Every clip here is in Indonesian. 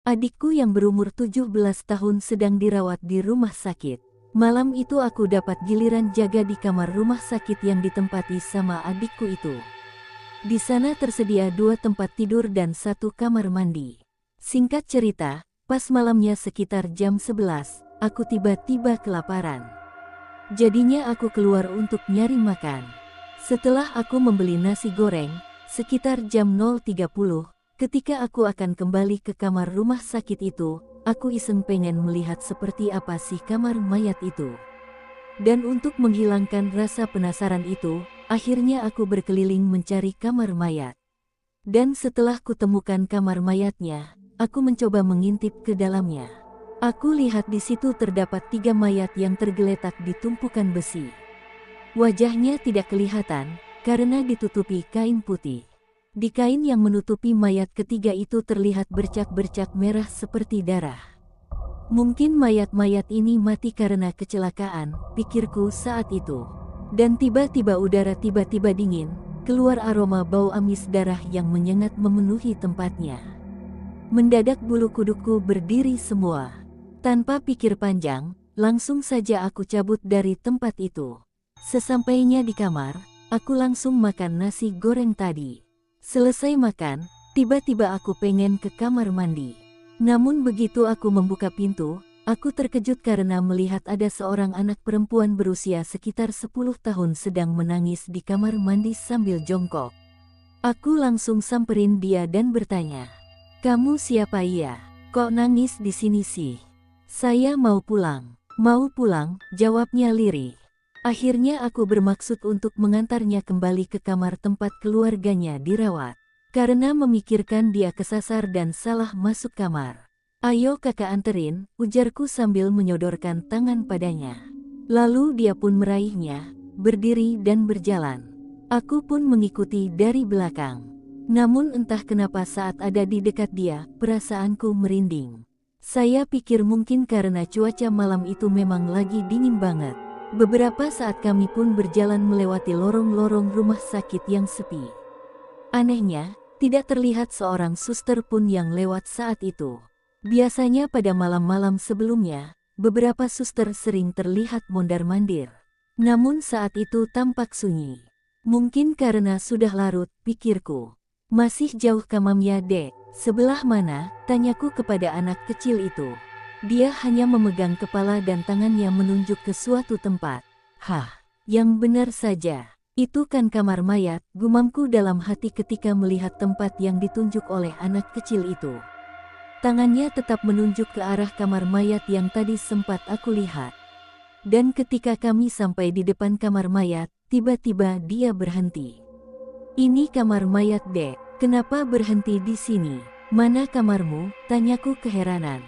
Adikku yang berumur 17 tahun sedang dirawat di rumah sakit. Malam itu aku dapat giliran jaga di kamar rumah sakit yang ditempati sama adikku itu. Di sana tersedia 2 tempat tidur dan 1 kamar mandi. Singkat cerita, pas malamnya sekitar jam 11, aku tiba-tiba kelaparan. Jadinya aku keluar untuk nyari makan. Setelah aku membeli nasi goreng, sekitar jam 0.30, ketika aku akan kembali ke kamar rumah sakit itu, aku iseng pengen melihat seperti apa sih kamar mayat itu. Dan untuk menghilangkan rasa penasaran itu, akhirnya aku berkeliling mencari kamar mayat. Dan setelah kutemukan kamar mayatnya, aku mencoba mengintip ke dalamnya. Aku lihat di situ terdapat 3 mayat yang tergeletak di tumpukan besi. Wajahnya tidak kelihatan, karena ditutupi kain putih. Di kain yang menutupi mayat ketiga itu terlihat bercak-bercak merah seperti darah. Mungkin mayat-mayat ini mati karena kecelakaan, pikirku saat itu. Dan tiba-tiba udara tiba-tiba dingin, keluar aroma bau amis darah yang menyengat memenuhi tempatnya. Mendadak bulu kuduku berdiri semua. Tanpa pikir panjang, langsung saja aku cabut dari tempat itu. Sesampainya di kamar, aku langsung makan nasi goreng tadi. Selesai makan, tiba-tiba aku pengen ke kamar mandi. Namun begitu aku membuka pintu, aku terkejut karena melihat ada seorang anak perempuan berusia sekitar 10 tahun sedang menangis di kamar mandi sambil jongkok. Aku langsung samperin dia dan bertanya, "Kamu siapa ya? Kok nangis di sini sih?" "Saya mau pulang." "Mau pulang?" jawabnya lirih. Akhirnya aku bermaksud untuk mengantarnya kembali ke kamar tempat keluarganya dirawat. Karena memikirkan dia kesasar dan salah masuk kamar. "Ayo kakak anterin," ujarku sambil menyodorkan tangan padanya. Lalu dia pun meraihnya, berdiri dan berjalan. Aku pun mengikuti dari belakang. Namun entah kenapa saat ada di dekat dia, perasaanku merinding. Saya pikir mungkin karena cuaca malam itu memang lagi dingin banget. Beberapa saat kami pun berjalan melewati lorong-lorong rumah sakit yang sepi. Anehnya, tidak terlihat seorang suster pun yang lewat saat itu. Biasanya pada malam-malam sebelumnya, beberapa suster sering terlihat mondar-mandir. Namun saat itu tampak sunyi. Mungkin karena sudah larut, pikirku. "Masih jauh kamamnya, Dek?" "Sebelah mana?" tanyaku kepada anak kecil itu. Dia hanya memegang kepala dan tangannya menunjuk ke suatu tempat. "Hah, yang benar saja. Itu kan kamar mayat," gumamku dalam hati ketika melihat tempat yang ditunjuk oleh anak kecil itu. Tangannya tetap menunjuk ke arah kamar mayat yang tadi sempat aku lihat. Dan ketika kami sampai di depan kamar mayat, tiba-tiba dia berhenti. "Ini kamar mayat, Dek. Kenapa berhenti di sini? Mana kamarmu?" tanyaku keheranan.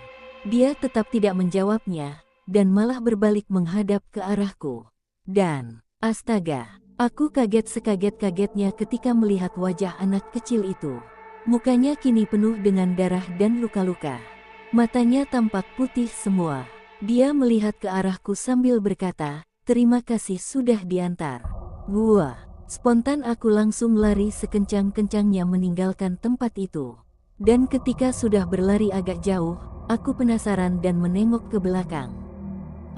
Dia tetap tidak menjawabnya, dan malah berbalik menghadap ke arahku. Dan, astaga, aku kaget sekaget-kagetnya ketika melihat wajah anak kecil itu. Mukanya kini penuh dengan darah dan luka-luka. Matanya tampak putih semua. Dia melihat ke arahku sambil berkata, "Terima kasih sudah diantar." Wah! Spontan aku langsung lari sekencang-kencangnya meninggalkan tempat itu. Dan ketika sudah berlari agak jauh, aku penasaran dan menengok ke belakang.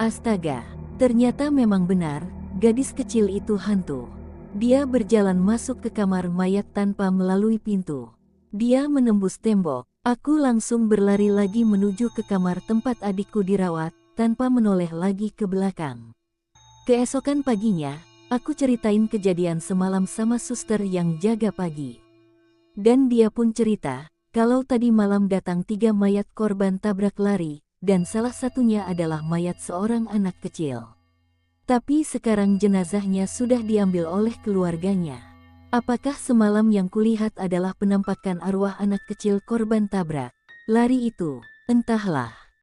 Astaga, ternyata memang benar, gadis kecil itu hantu. Dia berjalan masuk ke kamar mayat tanpa melalui pintu. Dia menembus tembok. Aku langsung berlari lagi menuju ke kamar tempat adikku dirawat, tanpa menoleh lagi ke belakang. Keesokan paginya, aku ceritain kejadian semalam sama suster yang jaga pagi. Dan dia pun cerita, kalau tadi malam datang 3 mayat korban tabrak lari, dan salah satunya adalah mayat seorang anak kecil. Tapi sekarang jenazahnya sudah diambil oleh keluarganya. Apakah semalam yang kulihat adalah penampakan arwah anak kecil korban tabrak lari itu? Entahlah.